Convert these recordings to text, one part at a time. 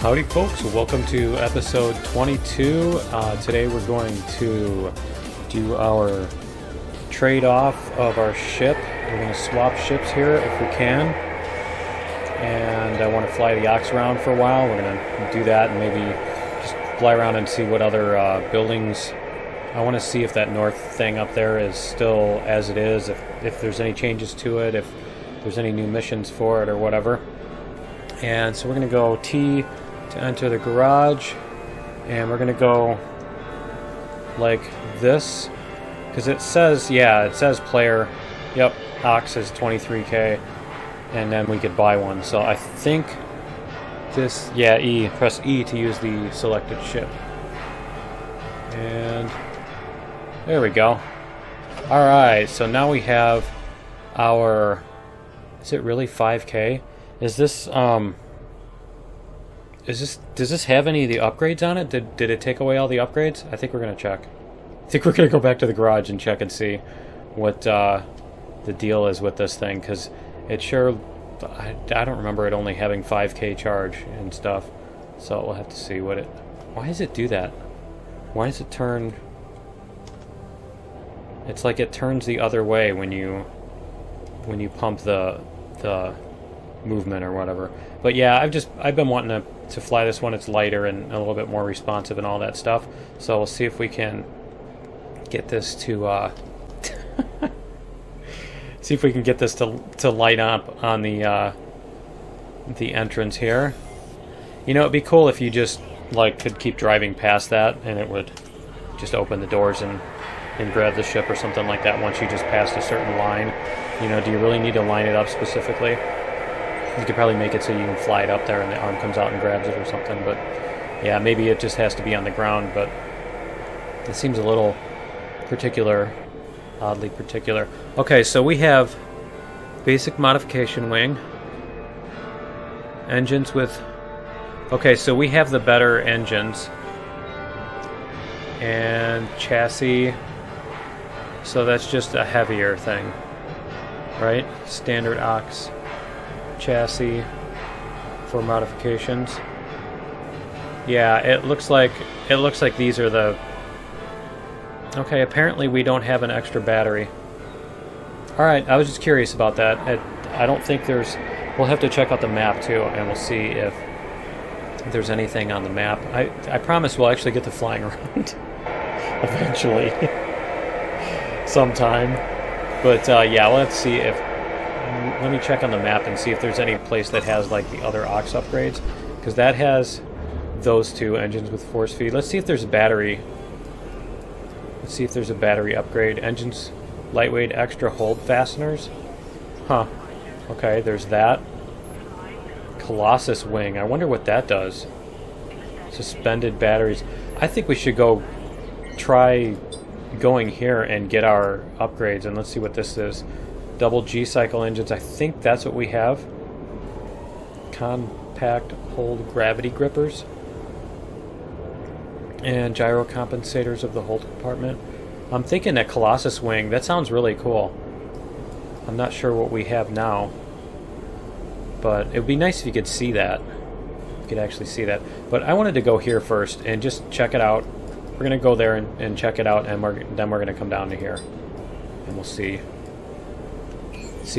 Howdy folks, welcome to episode 22. Today we're going to do our trade-off of our ship. We're going to swap ships here if we can. And I want to fly the Ox around for a while. We're going to do that and maybe just fly around and see what other buildings. I want to see if that north thing up there is still as it is, if there's any changes to it, if there's any new missions for it or whatever. And so we're going to go T to enter the garage, and we're going to go like this, because it says, yeah, it says player, yep, Ox is 23k, and then we could buy one. So I think this, yeah, E, press E to use the selected ship. And there we go. Alright, so now we have our, is it really 5k? Is this, does this have any of the upgrades on it? Did it take away all the upgrades? I think we're going to check. I think we're going to go back to the garage and check and see what the deal is with this thing, because it sure, I don't remember it only having 5k charge and stuff. So we'll have to see what it, why does it do that? Why does it turn, it's like it turns the other way when you pump the movement or whatever. But yeah, I've been wanting to fly this one. It's lighter and a little bit more responsive and all that stuff. So we'll see if we can get this to see if we can get this to light up on the entrance here. You know, it'd be cool if you just like could keep driving past that and it would just open the doors and grab the ship or something like that once you just passed a certain line. You know, do you really need to line it up specifically? You could probably make it so you can fly it up there and the arm comes out and grabs it or something, but yeah, maybe it just has to be on the ground, but it seems a little particular, oddly particular. Okay, so we have basic modification wing, engines with, okay, so we have the better engines, and chassis, so that's just a heavier thing, right? Standard Ox chassis for modifications. Yeah, it looks like these are the, okay, apparently we don't have an extra battery. Alright, I was just curious about that. I don't think there's, we'll have to check out the map too, and we'll see if there's anything on the map. I promise we'll actually get to flying around eventually sometime, but yeah, we'll have to see if, let me check on the map and see if there's any place that has like the other Ox upgrades, because that has those two engines with force feed. Let's see if there's a battery. Let's see if there's a battery upgrade. Engines, lightweight, extra hold fasteners. Huh. Okay, there's that. Colossus wing. I wonder what that does. Suspended batteries. I think we should go try going here and get our upgrades, and let's see what this is. Double G-cycle engines, I think that's what we have. Compact hold gravity grippers. And gyro compensators of the hold compartment. I'm thinking that Colossus wing, that sounds really cool. I'm not sure what we have now, but it would be nice if you could see that. You could actually see that. But I wanted to go here first and just check it out. We're going to go there and check it out, and then we're going to come down to here. And we'll see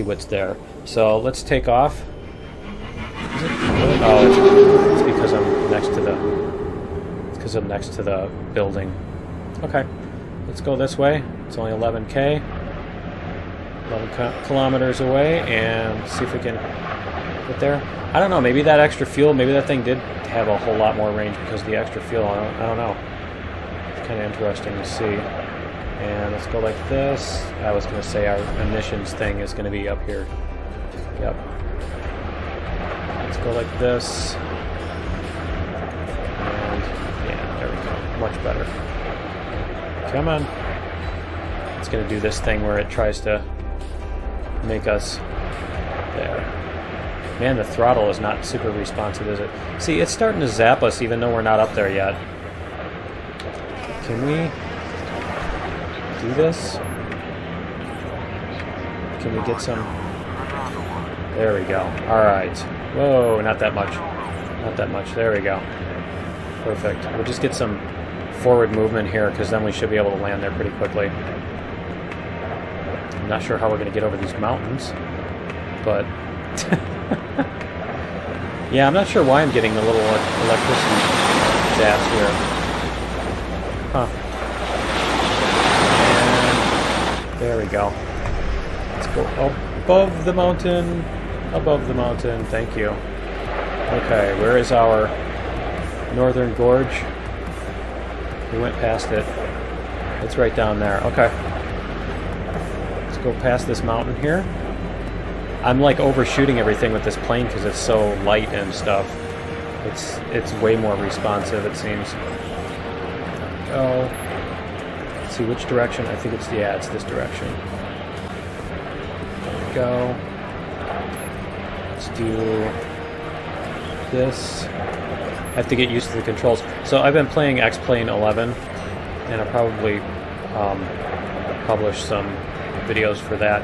what's there. So let's take off. Is it? Oh, it's because I'm next to the. It's because I'm next to the building. Okay, let's go this way. It's only 11k, 11 kilometers away, and see if we can get there. I don't know. Maybe that extra fuel. Maybe that thing did have a whole lot more range because of the extra fuel. I don't know. It's kind of interesting to see. And let's go like this. I was going to say our emissions thing is going to be up here. Yep. Let's go like this. And yeah, there we go. Much better. Come on. It's going to do this thing where it tries to make us there. Man, the throttle is not super responsive, is it? See, it's starting to zap us even though we're not up there yet. Can we do this? Can we get some? There we go. Alright. Whoa, not that much. Not that much. There we go. Perfect. We'll just get some forward movement here, because then we should be able to land there pretty quickly. I'm not sure how we're going to get over these mountains, but... yeah, I'm not sure why I'm getting a little electricity zaps here. Huh. And there we go. Let's go above the mountain. Above the mountain. Thank you. Okay, where is our northern gorge? We went past it. It's right down there. Okay. Let's go past this mountain here. I'm like overshooting everything with this plane because it's so light and stuff. It's way more responsive, it seems. Go. Let's see which direction. I think it's it's this direction. There we go. Let's do this. I have to get used to the controls. So I've been playing X-Plane 11, and I'll probably publish some videos for that.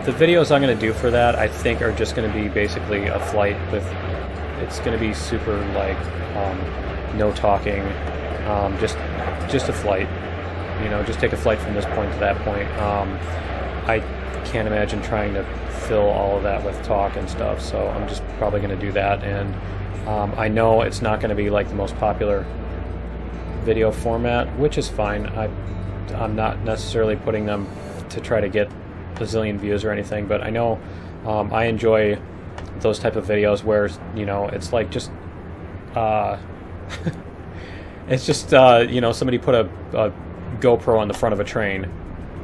The videos I'm going to do for that, I think, are just going to be basically a flight with... It's going to be super, like, no talking, just a flight. You know, just take a flight from this point to that point. I can't imagine trying to fill all of that with talk and stuff, so I'm just probably going to do that. And I know it's not going to be like the most popular video format, which is fine. I'm not necessarily putting them to try to get a zillion views or anything, but I know I enjoy those type of videos where, you know, it's like just it's just you know, somebody put a GoPro on the front of a train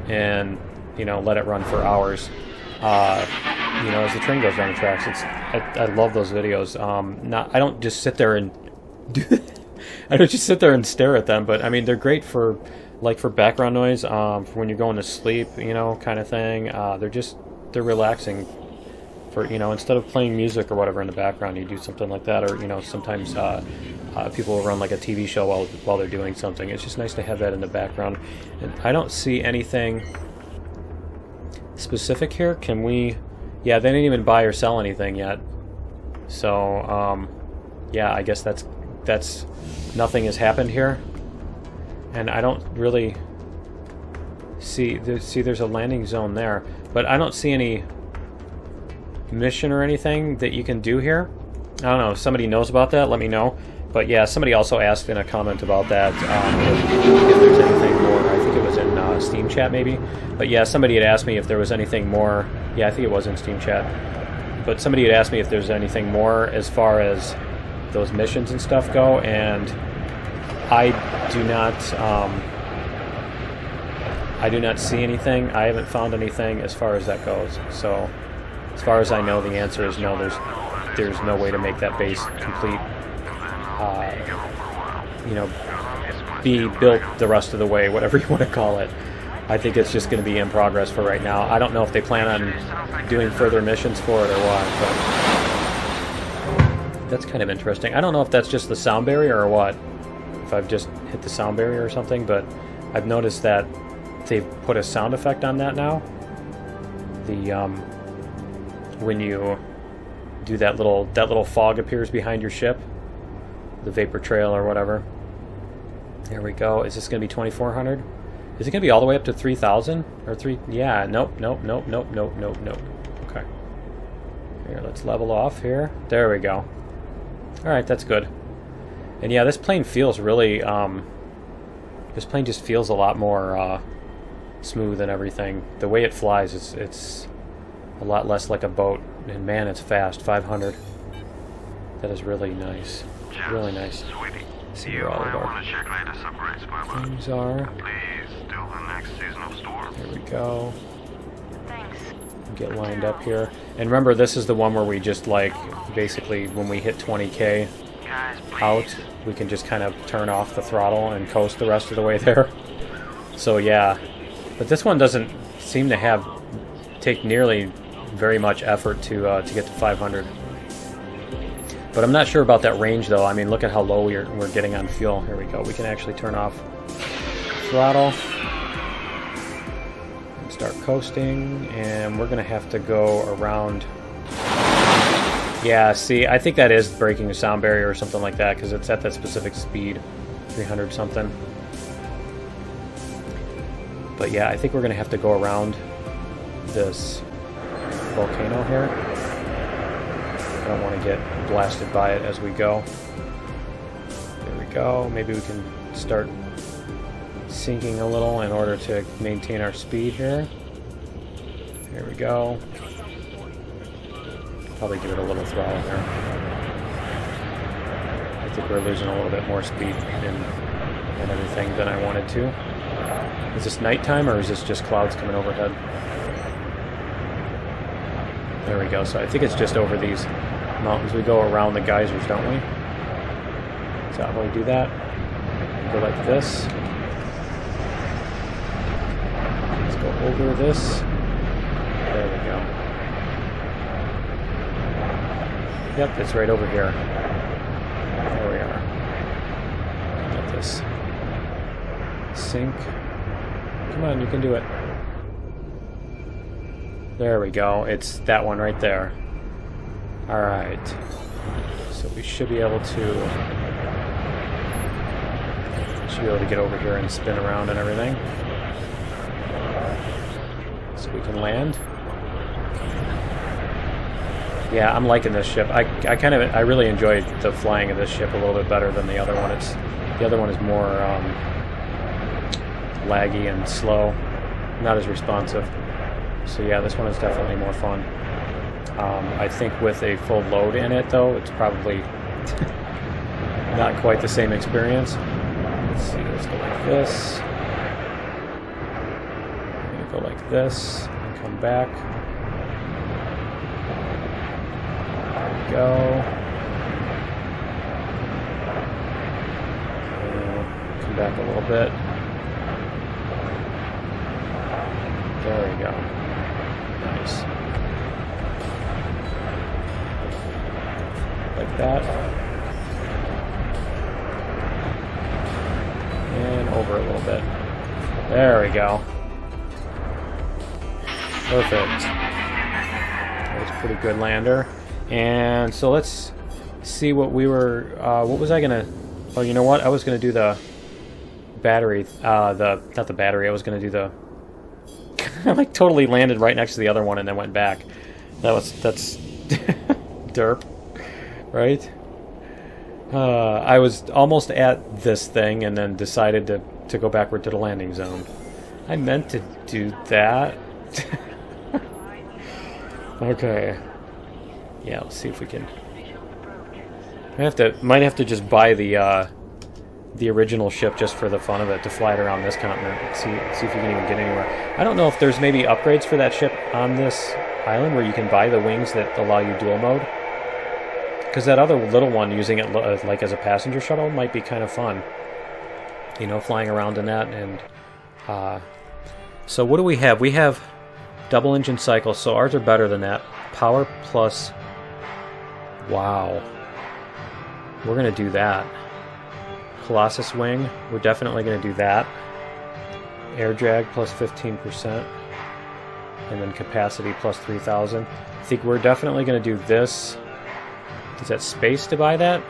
and, you know, let it run for hours, you know, as the train goes down the tracks. I love those videos. I don't just sit there and I don't just sit there and stare at them, but I mean, they're great for, like, for background noise, for when you're going to sleep, you know, kind of thing. They're relaxing. For, you know, instead of playing music or whatever in the background, you do something like that. Or, you know, sometimes people will run like a TV show while they're doing something. It's just nice to have that in the background. And I don't see anything specific here. Can we... Yeah, they didn't even buy or sell anything yet. So, yeah, I guess that's nothing has happened here. And I don't really see there's a landing zone there, but I don't see any mission or anything that you can do here. I don't know if somebody knows about that, let me know. But yeah, somebody also asked in a comment about that, if there's anything more. I think it was in Steam chat maybe, but yeah, somebody had asked me if there was anything more. Yeah, I think it was in Steam chat, but somebody had asked me if there's anything more as far as those missions and stuff go, and I do not see anything. I haven't found anything as far as that goes. So as far as I know, the answer is no. There's no way to make that base complete. You know, be built the rest of the way, whatever you want to call it. I think it's just going to be in progress for right now. I don't know if they plan on doing further missions for it or what, but that's kind of interesting. I don't know if that's just the sound barrier or what. If I've just hit the sound barrier or something, but I've noticed that they've put a sound effect on that now. When you do that little fog appears behind your ship, the vapor trail or whatever. There we go. Is this going to be 2,400? Is it going to be all the way up to 3,000 or 3? Yeah. Nope. Okay. Here, let's level off here. There we go. All right, that's good. And yeah, this plane feels really. This plane just feels a lot more smooth and everything. The way it flies, it's a lot less like a boat. And man, it's fast. 500. That is really nice. Really nice. See where all of our things are. There we go. Get lined up here. And remember, this is the one where we just, like, basically when we hit 20k out, we can just kind of turn off the throttle and coast the rest of the way there. So yeah, but this one doesn't seem to take nearly very much effort to get to 500. But I'm not sure about that range though. I mean, look at how low we're getting on fuel. Here we go. We can actually turn off throttle and start coasting, and we're gonna have to go around Yeah, see, I think that is breaking the sound barrier or something like that, because it's at that specific speed, 300 something. But yeah, I think we're going to have to go around this volcano here. I don't want to get blasted by it as we go. There we go. Maybe we can start sinking a little in order to maintain our speed here. There we go. Probably give it a little throttle here. I think we're losing a little bit more speed and everything than I wanted to. Is this nighttime or is this just clouds coming overhead? There we go. So I think it's just over these mountains. We go around the geysers, don't we? Is that how we do that? Go like this. Let's go over this. There we go. Yep, it's right over here. There we are. Get this. Sink. Come on, you can do it. There we go. It's that one right there. Alright. So we should be able to get over here and spin around and everything. So we can land. Yeah, I'm liking this ship. I really enjoyed the flying of this ship a little bit better than the other one. The other one is more laggy and slow, not as responsive. So yeah, this one is definitely more fun. I think with a full load in it, though, it's probably not quite the same experience. Let's see, let's go like this. I'm going to go like this and come back. There we go. And come back a little bit. There we go. Nice. Like that. And over a little bit. There we go. Perfect. That was a pretty good lander. And so let's see what we were... what was I going to... Oh, you know what? I was going to do the battery... not the battery. I was going to do the... I like totally landed right next to the other one and then went back. That's derp, right? I was almost at this thing and then decided to go backward to the landing zone. I meant to do that. Okay. Yeah, let's see if we can. Might have to just buy the original ship just for the fun of it, to fly it around this continent and see if you can even get anywhere. I don't know if there's maybe upgrades for that ship on this island where you can buy the wings that allow you dual mode. Because that other little one, using it like as a passenger shuttle, might be kind of fun. You know, flying around in that. And so what do we have? We have double engine cycle, so ours are better than that. Power plus... Wow. We're going to do that. Colossus wing, we're definitely going to do that. Air drag plus 15%. And then capacity plus 3,000. I think we're definitely going to do this. Is that space to buy that?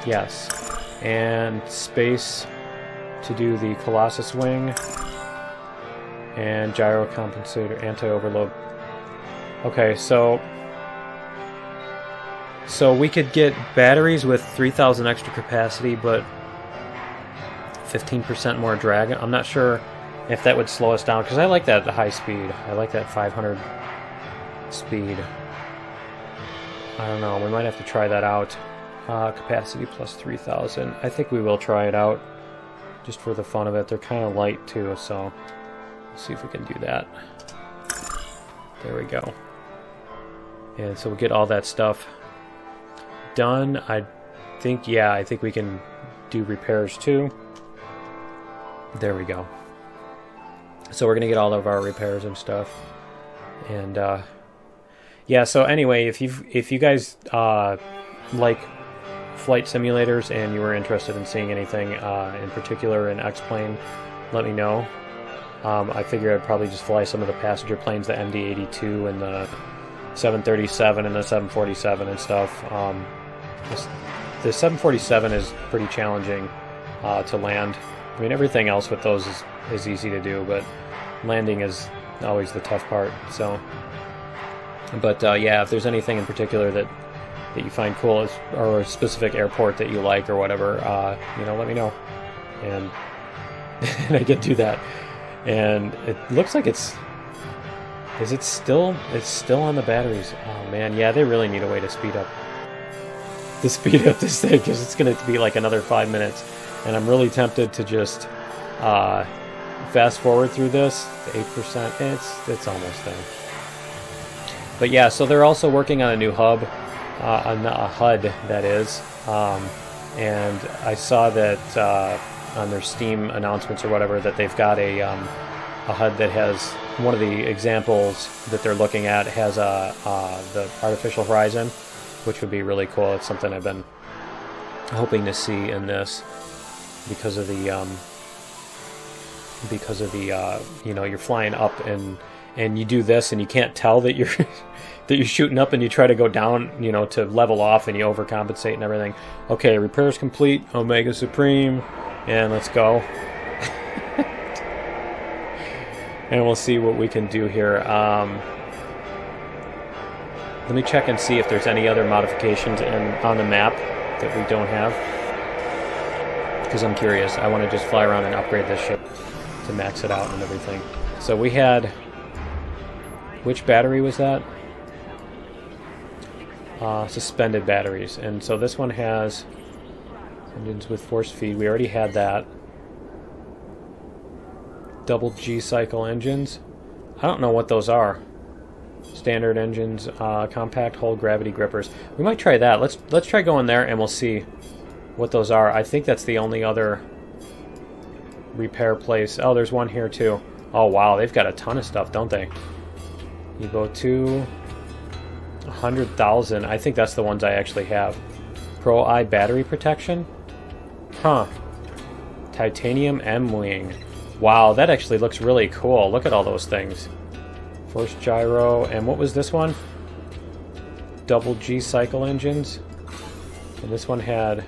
Yes. And space to do the Colossus wing. And gyro compensator, anti-overload. Okay, so we could get batteries with 3,000 extra capacity, but 15% more drag. I'm not sure if that would slow us down, because I like that high speed. I like that 500 speed. I don't know, we might have to try that out. Capacity plus 3,000. I think we will try it out, just for the fun of it. They're kind of light too, so let's see if we can do that. There we go. And so we'll get all that stuff done. I think we can do repairs too. There we go. So we're gonna get all of our repairs and stuff. And yeah, so anyway, if you guys like flight simulators and you were interested in seeing anything in particular in X-Plane, let me know. I figure I'd probably just fly some of the passenger planes, the MD-82 and the 737 and the 747 and stuff. The 747 is pretty challenging to land. I mean, everything else with those is easy to do, but landing is always the tough part. So, but yeah, if there's anything in particular that you find cool, or a specific airport that you like or whatever, you know, let me know, and and I can do that. And it looks like it's still on the batteries. Oh man, yeah, they really need a way to speed up this thing, because it's going to be like another 5 minutes, and I'm really tempted to just fast forward through this. The 8%, it's almost done. But yeah, so they're also working on a new hub, a HUD that is, and I saw that on their Steam announcements or whatever, that they've got a HUD that has, one of the examples that they're looking at has the artificial horizon, which would be really cool. It's something I've been hoping to see in this, because of the you know, you're flying up and you do this and you can't tell that you're that you're shooting up, and you try to go down, you know, to level off, and you overcompensate and everything. Okay, repairs complete, Omega Supreme, and let's go. And we'll see what we can do here. Let me check and see if there's any other modifications on the map that we don't have, because I'm curious. I want to just fly around and upgrade this ship to max it out and everything. So we had, which battery was that? Suspended batteries. And so this one has engines with force feed. We already had that. Double G cycle engines. I don't know what those are. Standard engines, compact hull gravity grippers. We might try that. Let's try going there, and we'll see what those are. I think that's the only other repair place. Oh, there's one here too. Oh wow, they've got a ton of stuff, don't they? Evo 2, 100,000. I think that's the ones I actually have. Pro I battery protection. Huh. Titanium M-wing. Wow, that actually looks really cool. Look at all those things. Force gyro, and what was this one? Double G cycle engines. And this one had,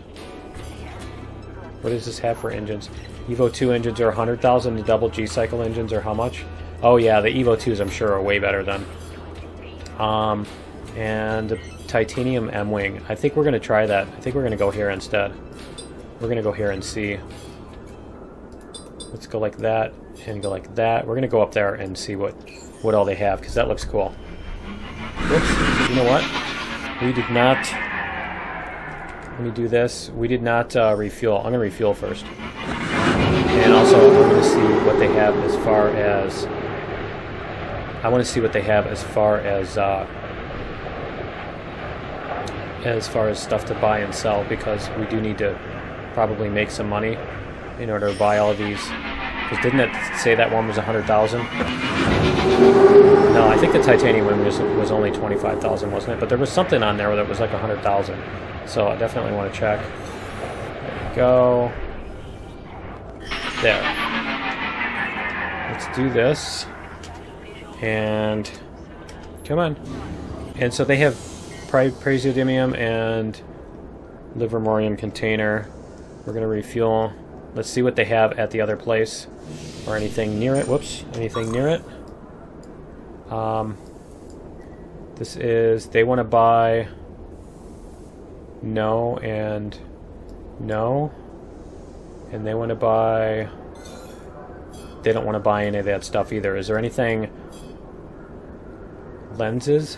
what does this have for engines? Evo 2 engines are 100,000, the double G cycle engines are how much? Oh yeah, the Evo 2s I'm sure are way better then. And the Titanium M-wing. I think we're going to try that. I think we're going to go here instead. We're going to go here and see. Let's go like that and go like that. We're going to go up there and see what all they have, because that looks cool. Whoops. You know what? We did not... Let me do this. We did not refuel. I'm going to refuel first. And also, I'm going to see what they have as far as... I want to see what they have as far as stuff to buy and sell, because we do need to probably make some money in order to buy all of these. Because didn't it say that one was 100,000? No, I think the titanium one was only 25,000, wasn't it? But there was something on there that was like 100,000. So I definitely want to check. There we go. There. Let's do this. And come on. And so they have praseodymium and livermorium container. We're going to refuel. Let's see what they have at the other place, or anything near it. Whoops, anything near it. This is, they want to buy no and no, and they want to buy, they don't want to buy any of that stuff either. Is there anything? Lenses,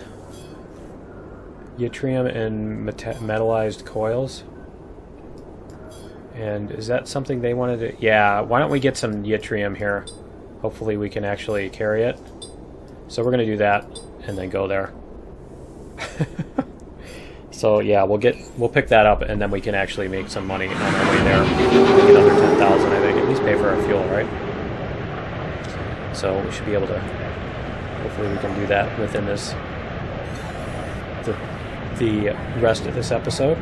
yttrium and metallized coils. And is that something they wanted to... Yeah, why don't we get some yttrium here? Hopefully we can actually carry it. So we're going to do that and then go there. So yeah, we'll pick that up, and then we can actually make some money on our way there. Maybe another 10,000, I think. At least pay for our fuel, right? So we should be able to... Hopefully we can do that within this... the rest of this episode.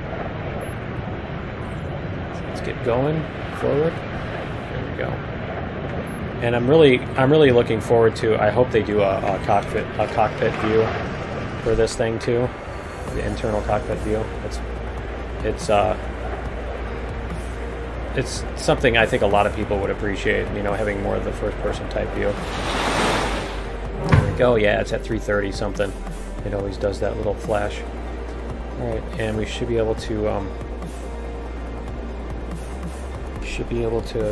Get going forward. There we go. And I'm really looking forward to. I hope they do a cockpit view for this thing too. The internal cockpit view. It's something I think a lot of people would appreciate, you know, having more of the first-person type view. There we go. Yeah, it's at 330 something. It always does that little flash. All right, and we should be able to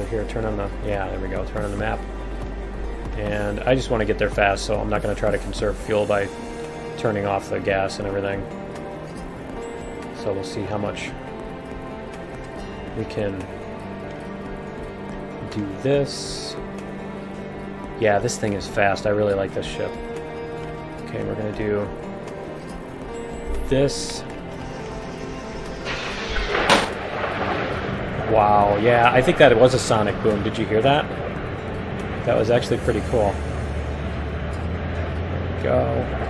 here turn on the there we go, turn on the map. And I just want to get there fast, so I'm not going to try to conserve fuel by turning off the gas and everything. So we'll see how much we can do this. Yeah, this thing is fast. I really like this ship. Okay, we're going to do this. Wow, yeah, I think that it was a sonic boom. Did you hear that? That was actually pretty cool. There we go.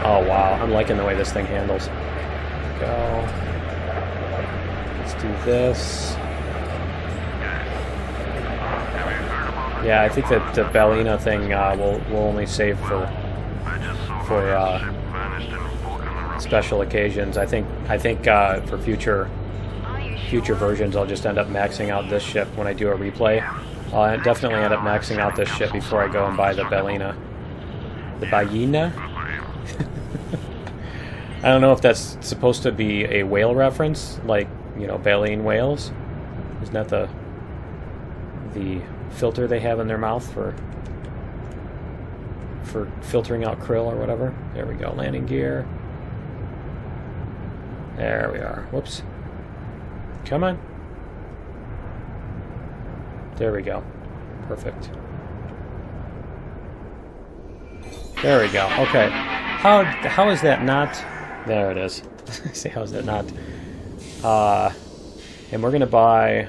Oh, wow, I'm liking the way this thing handles. Go. Let's do this. Yeah, I think that the Bellina thing will only save for special occasions. I think for future versions, I'll just end up maxing out this ship when I do a replay. I'll definitely end up maxing out this ship before I go and buy the Bellina. The Ballina? I don't know if that's supposed to be a whale reference, like, you know, baleen whales. Isn't that the filter they have in their mouth for filtering out krill or whatever? There we go, landing gear. There we are. Whoops. Come on. There we go. Perfect. There we go. Okay. How is that not... There it is. See, how is that not? And we're going to buy...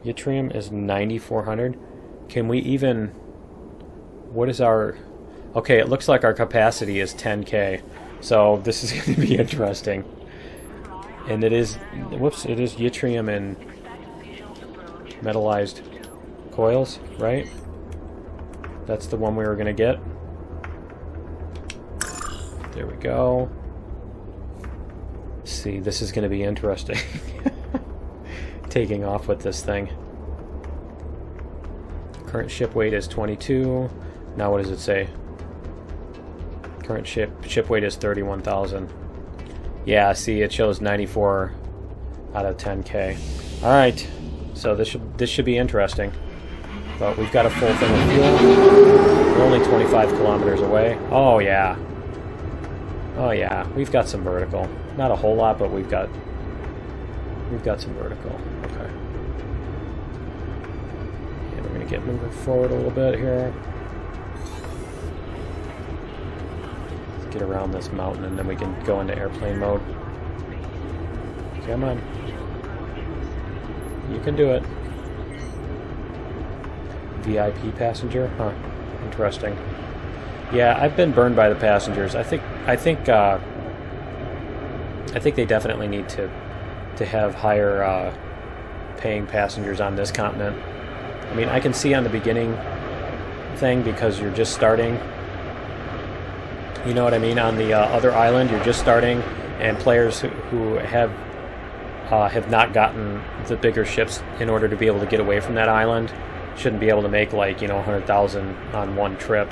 Yttrium is 9,400. Can we even... What is our... Okay, it looks like our capacity is 10K. So this is going to be interesting. And it is... Whoops, it is yttrium and metallized coils, right? That's the one we were going to get. There we go. See, this is going to be interesting. Taking off with this thing. Current ship weight is 22. Now what does it say? Current ship weight is 31,000. Yeah, see, it shows 94 out of 10K. All right, so this should be interesting. But we've got a full thing of fuel. We're only 25 kilometers away. Oh yeah. Oh yeah, we've got some vertical. Not a whole lot, but we've got some vertical. Okay. And we're gonna get moving forward a little bit here. Let's get around this mountain and then we can go into airplane mode. Come on. You can do it. VIP passenger? Huh. Interesting. Yeah, I've been burned by the passengers. I think they definitely need to have higher paying passengers on this continent. I mean, I can see on the beginning thing because you're just starting. You know what I mean? On the other island, you're just starting, and players who have not gotten the bigger ships in order to be able to get away from that island shouldn't be able to make, like, you know, 100,000 on one trip.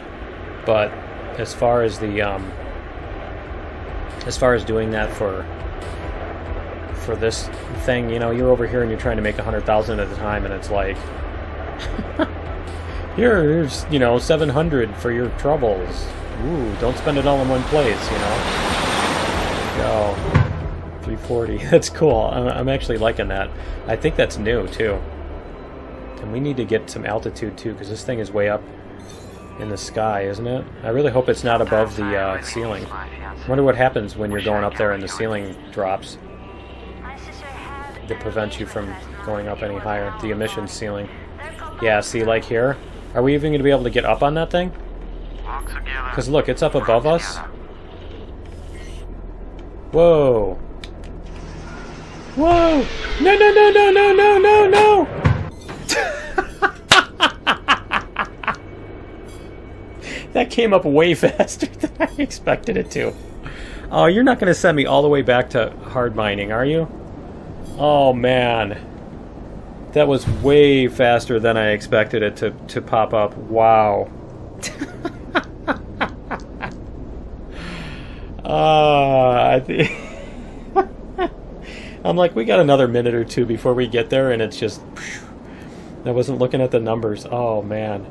But as far as the doing that for this thing, you know, you're over here and you're trying to make 100,000 at a time, and it's like, here's, you know, 700 for your troubles. Ooh, don't spend it all in one place, you know. Go 340. That's cool. I'm actually liking that. I think that's new too. And we need to get some altitude too, because this thing is way up in the sky, isn't it? I really hope it's not above the ceiling. I wonder what happens when you're going up there and the ceiling drops. That prevents you from going up any higher. The emissions ceiling. Yeah, see, like here. Are we even going to be able to get up on that thing? Because look, it's up above us. Whoa. Whoa! No, no, no, no, no, no, no, no! That came up way faster than I expected it to. Oh, you're not going to send me all the way back to hard mining, are you? Oh, man. That was way faster than I expected it to pop up. Wow. I'm like, we got another minute or two before we get there, and it's just... I wasn't looking at the numbers. Oh, man.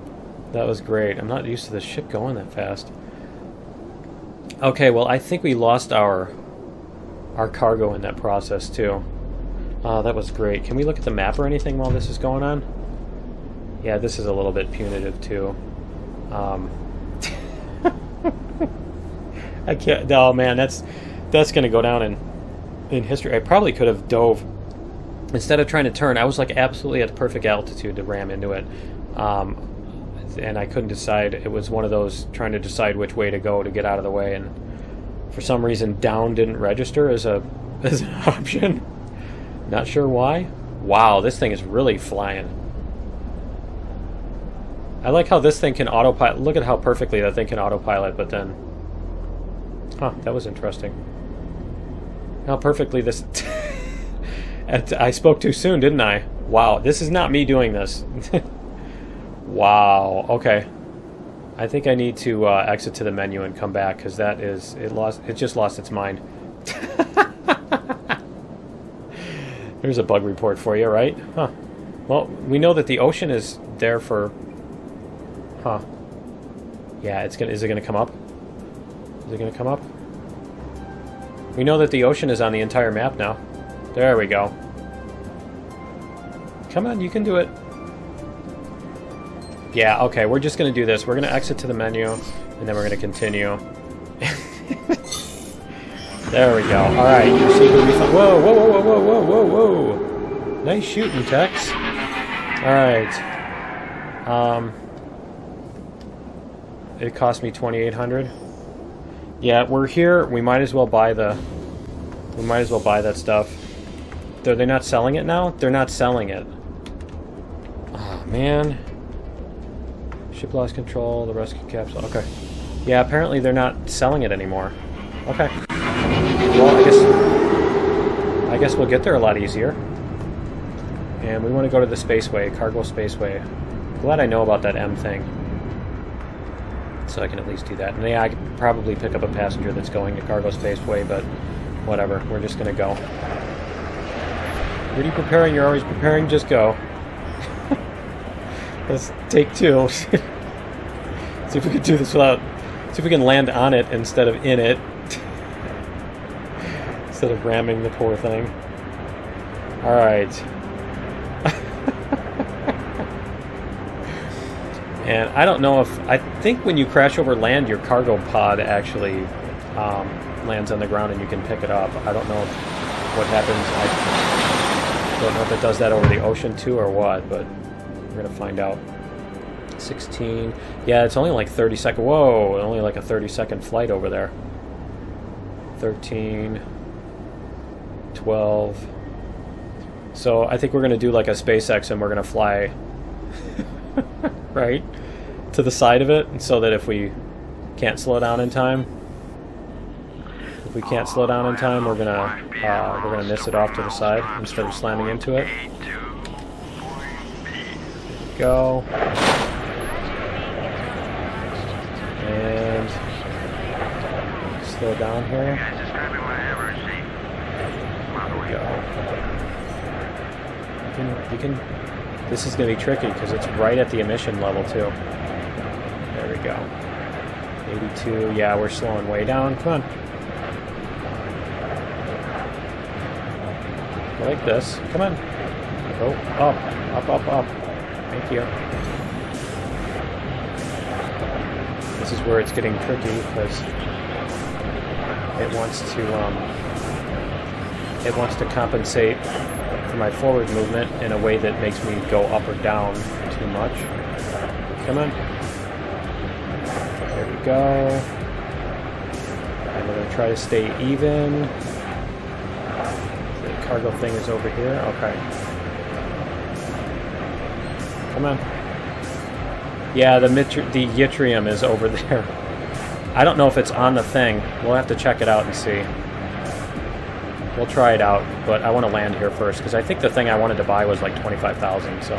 That was great. I'm not used to the ship going that fast. Okay, well, I think we lost our cargo in that process, too. Oh, that was great. Can we look at the map or anything while this is going on? Yeah, this is a little bit punitive, too. I can't... Oh, man, that's going to go down in history. I probably could have dove... Instead of trying to turn, I was like absolutely at the perfect altitude to ram into it. And I couldn't decide. It was one of those trying to decide which way to go to get out of the way, and for some reason down didn't register as an option. Not sure why. Wow, this thing is really flying. I like how this thing can autopilot. Look at how perfectly that thing can autopilot, but then... Huh, that was interesting. How perfectly this... I spoke too soon, didn't I? Wow, this is not me doing this. Wow, okay. I think I need to exit to the menu and come back, because that is... It just lost its mind. There's a bug report for you, right? Huh. Well, we know that the ocean is there for... Huh. Yeah, it's gonna... Is it gonna come up? Is it gonna come up? We know that the ocean is on the entire map now. There we go. Come on, you can do it. Yeah, okay, we're just gonna do this. We're gonna exit to the menu, and then we're gonna continue. There we go. Alright, you receive the refund. Whoa, whoa, whoa, whoa, whoa, whoa, whoa, whoa. Nice shooting, Tex. Alright. It cost me $2,800. Yeah, we're here. We might as well buy the... We might as well buy that stuff. Are they not selling it now? They're not selling it. Oh, man. Ship lost control, the rescue capsule. Okay. Yeah, apparently they're not selling it anymore. Okay. Well, I guess we'll get there a lot easier. And we want to go to the spaceway, cargo spaceway. Glad I know about that M thing. So I can at least do that. And yeah, I could probably pick up a passenger that's going to cargo spaceway, but whatever. We're just going to go. What are you preparing? You're always preparing. Just go. Let's take two. See if we can do this without... See if we can land on it instead of in it. Instead of ramming the poor thing. Alright. And I don't know if... I think when you crash over land, your cargo pod actually lands on the ground and you can pick it up. I don't know what happens. I don't know if it does that over the ocean too or what, but we're going to find out. 16. Yeah, it's only like 30 seconds. Whoa, only like a 30-second flight over there. 13. 12. So I think we're going to do like a SpaceX and we're going to fly right to the side of it, so that if we can't slow down in time, we're gonna miss it off to the side instead of slamming into it. Go. And slow down here. There we go. This is going to be tricky because it's right at the emission level too. There we go. 82. Yeah, we're slowing way down. Come on. Like this. Come on. Go up. Up, up, up. Thank you. This is where it's getting tricky because it wants to compensate for my forward movement in a way that makes me go up or down too much. Come on. There we go. And we're going to try to stay even. The cargo thing is over here. Okay. Come on. Yeah, the yttrium is over there. I don't know if it's on the thing. We'll have to check it out and see. We'll try it out, but I want to land here first, because I think the thing I wanted to buy was like 25,000, so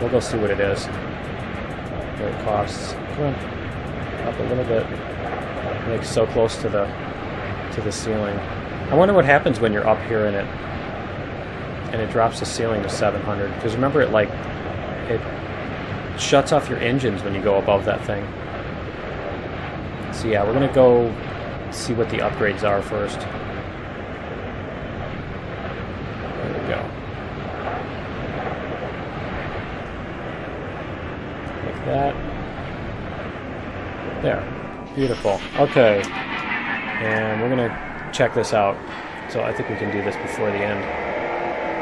we'll go see what it is. What it costs. Come on. Up a little bit. Like so close to the ceiling. I wonder what happens when you're up here in it and it drops the ceiling to 700, because remember it shuts off your engines when you go above that thing. So yeah, we're gonna go see what the upgrades are first. There we go. Like that. There. Beautiful. Okay. And we're gonna check this out. So I think we can do this before the end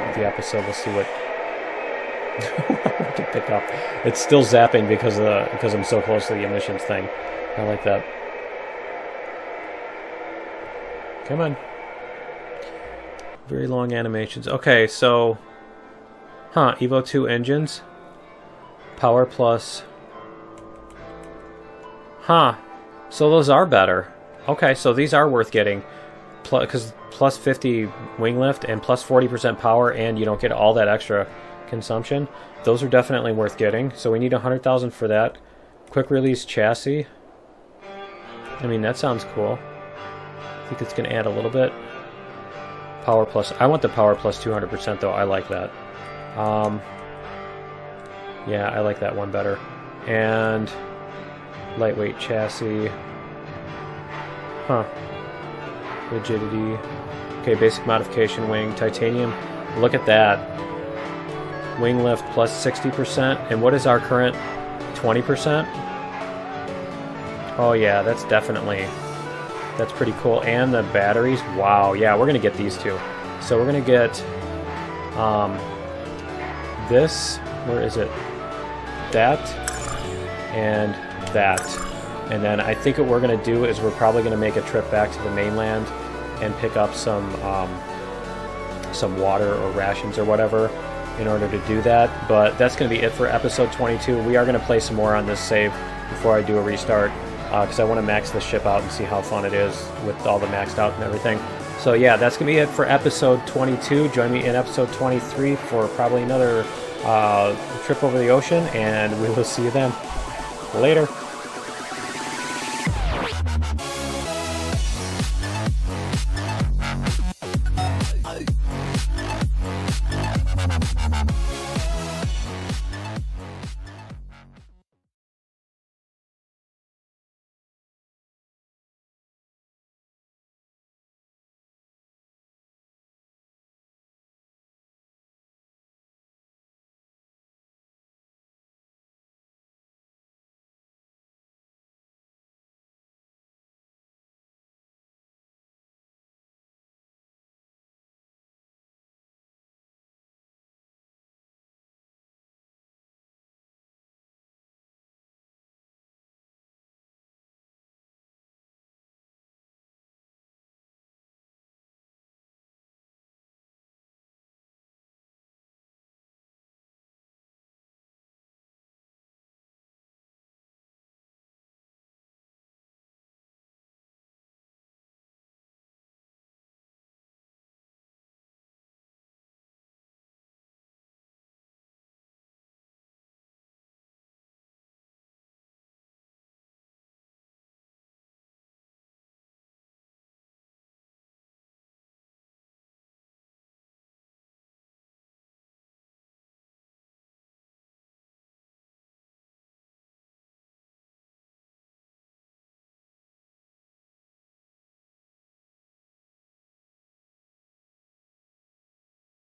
of the episode. We'll see what to pick up. It's still zapping because I'm so close to the emissions thing. I like that. Come on. Very long animations. Okay, so Evo 2 engines. Power plus. So those are better. Okay, so these are worth getting. Because plus 50 wing lift and plus 40% power, and you don't get all that extra consumption. Those are definitely worth getting. So we need 100,000 for that. Quick release chassis. I mean, that sounds cool. I think it's going to add a little bit. Power plus. I want the power plus 200% though. I like that. Yeah, I like that one better. And lightweight chassis. Rigidity. Okay, basic modification wing. Titanium. Look at that. Wing lift plus 60%. And what is our current 20%? Oh yeah, that's pretty cool. And the batteries. Wow, yeah, we're gonna get these two. So we're gonna get this. Where is it? That and that. And then I think what we're going to do is we're probably going to make a trip back to the mainland and pick up some water or rations or whatever in order to do that. But that's going to be it for episode 22. We are going to play some more on this save before I do a restart, because I want to max the ship out and see how fun it is with all the maxed out and everything. So yeah, that's going to be it for episode 22. Join me in episode 23 for probably another trip over the ocean, and we will see you then. Later.